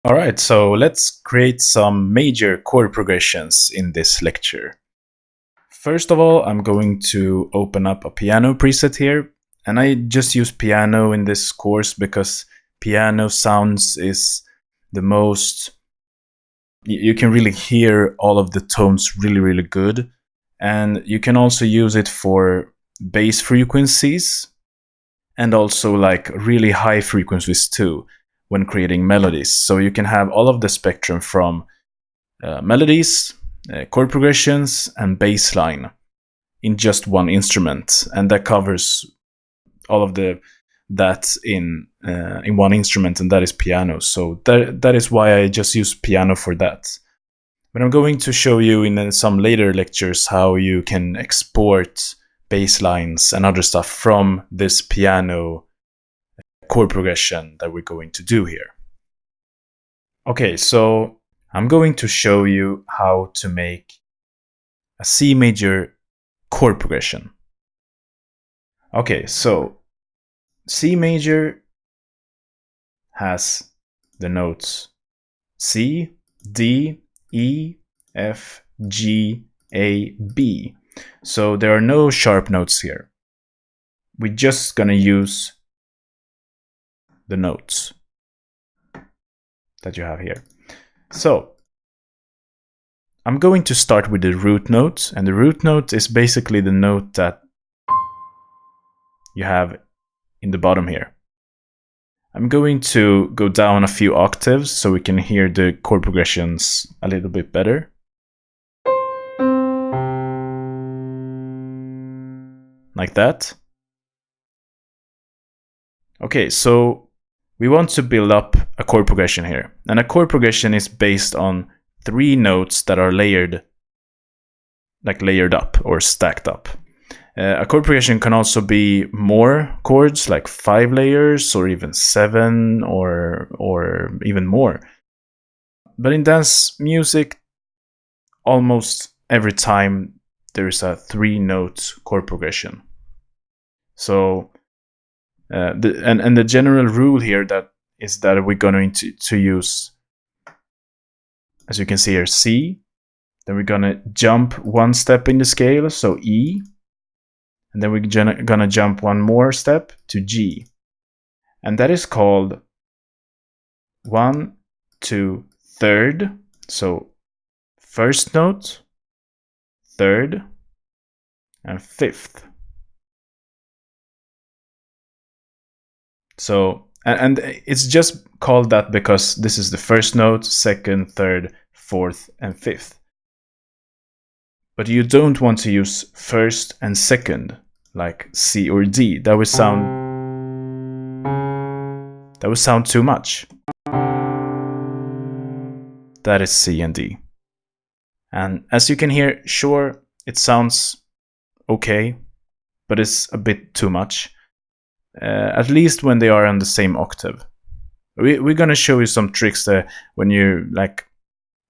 Alright, so let's create some major chord progressions in this lecture. First of all, I'm going to open up a piano preset here, and I just use piano in this course because piano sounds is the most... You can really hear all of the tones really good, and you can also use it for bass frequencies and also like really high frequencies too when creating melodies. So you can have all of the spectrum from melodies, chord progressions, and bass line in just one instrument, and that covers all of that in one instrument, and that is piano. So that is why I just use piano for that. But I'm going to show you in some later lectures how you can export bass lines and other stuff from this piano chord progression that we're going to do here. Okay, so I'm going to show you how to make a C major chord progression. Okay, so C major has the notes C, D, E, F, G, A, B. So there are no sharp notes here. We're just gonna use the notes that you have here. So I'm going to start with the root note, and the root note is basically the note that you have in the bottom here. I'm going to go down a few octaves so we can hear the chord progressions a little bit better. Like that. Okay, so we want to build up a chord progression here. And a chord progression is based on 3 notes that are layered up or stacked up. A chord progression can also be more chords, like 5 layers or even 7 or even more. But in dance music, almost every time there is a 3-note chord progression. So the general rule here is that we're going to use, as you can see here, C. Then we're gonna jump 1 step in the scale, so E. And then we're gonna jump 1 more step to G. And that is called 1, 2, third. So first note, third, and fifth. So, and it's just called that because this is the first note, second, third, fourth, and fifth. But you don't want to use first and second, like C or D. That would sound too much. That is C and D. And as you can hear, sure, it sounds okay, but it's a bit too much. At least when they are on the same octave. We're gonna show you some tricks there when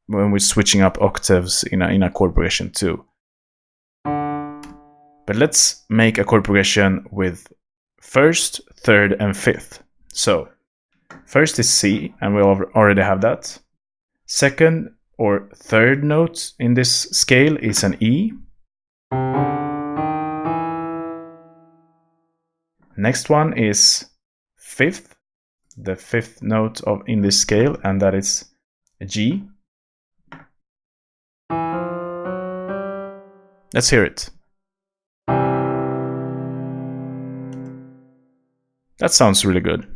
we're switching up octaves in a chord progression too. But let's make a chord progression with first, third, and fifth. So first is C, and we already have that. Second or third note in this scale is an E. Next one is fifth, the 5th note in this scale, and that is a G. Let's hear it. That sounds really good.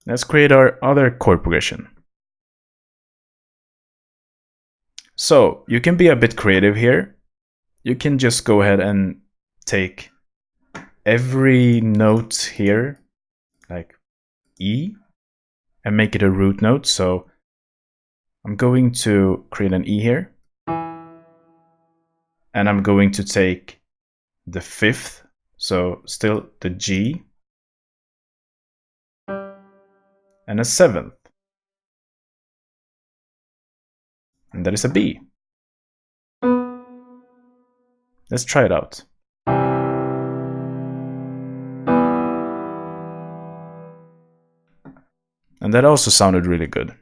Let's create our other chord progression. So you can be a bit creative here. You can just go ahead and take every note here, like E, and make it a root note. So I'm going to create an E here. And I'm going to take the 5th, so still the G, and a 7th. And that is a B. Let's try it out. And that also sounded really good.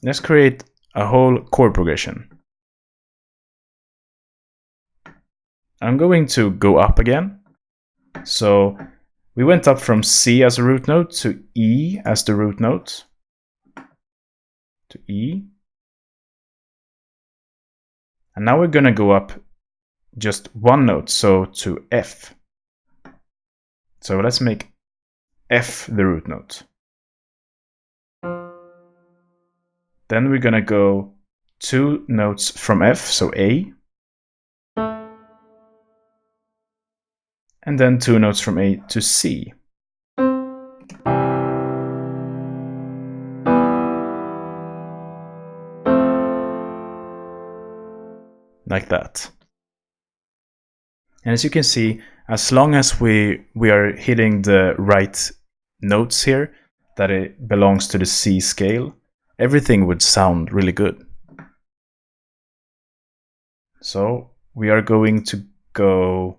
Let's create a whole chord progression. I'm going to go up again. So we went up from C as a root note to E as the root note. To E. And now we're going to go up just one note, so to F. So let's make F the root note. Then we're going to go 2 notes from F, so A. And then 2 notes from A to C. Like that. And as you can see, as long as we are hitting the right notes here, that it belongs to the C scale, everything would sound really good. So we are going to go,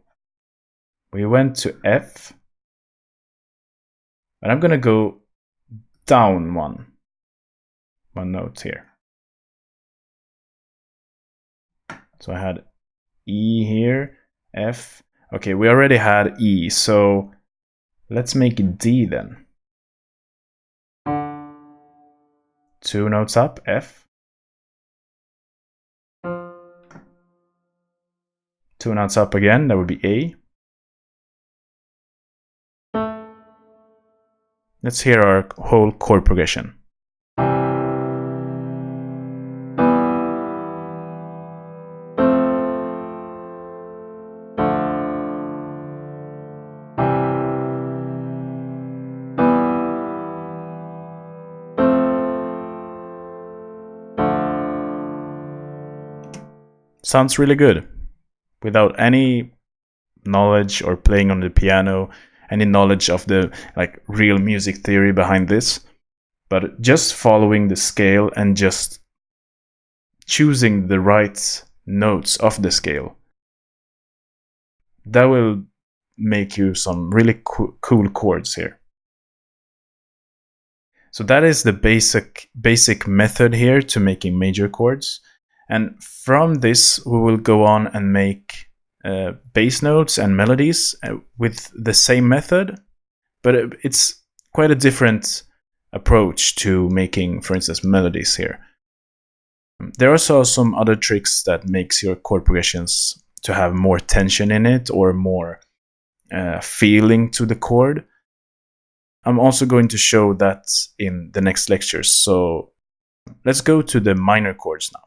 we went to F, and I'm going to go down one note here. So I had E here, F. Okay, we already had E, so let's make it D then. 2 notes up, F. 2 notes up again, that would be A. Let's hear our whole chord progression. Sounds really good. Without any knowledge or playing on the piano, any knowledge of the real music theory behind this, but just following the scale and just choosing the right notes of the scale, that will make you some really cool chords here. So that is the basic method here to making major chords. And from this, we will go on and make bass notes and melodies with the same method, but it's quite a different approach to making, for instance, melodies here. There are also some other tricks that makes your chord progressions to have more tension in it or more feeling to the chord. I'm also going to show that in the next lectures. So let's go to the minor chords now.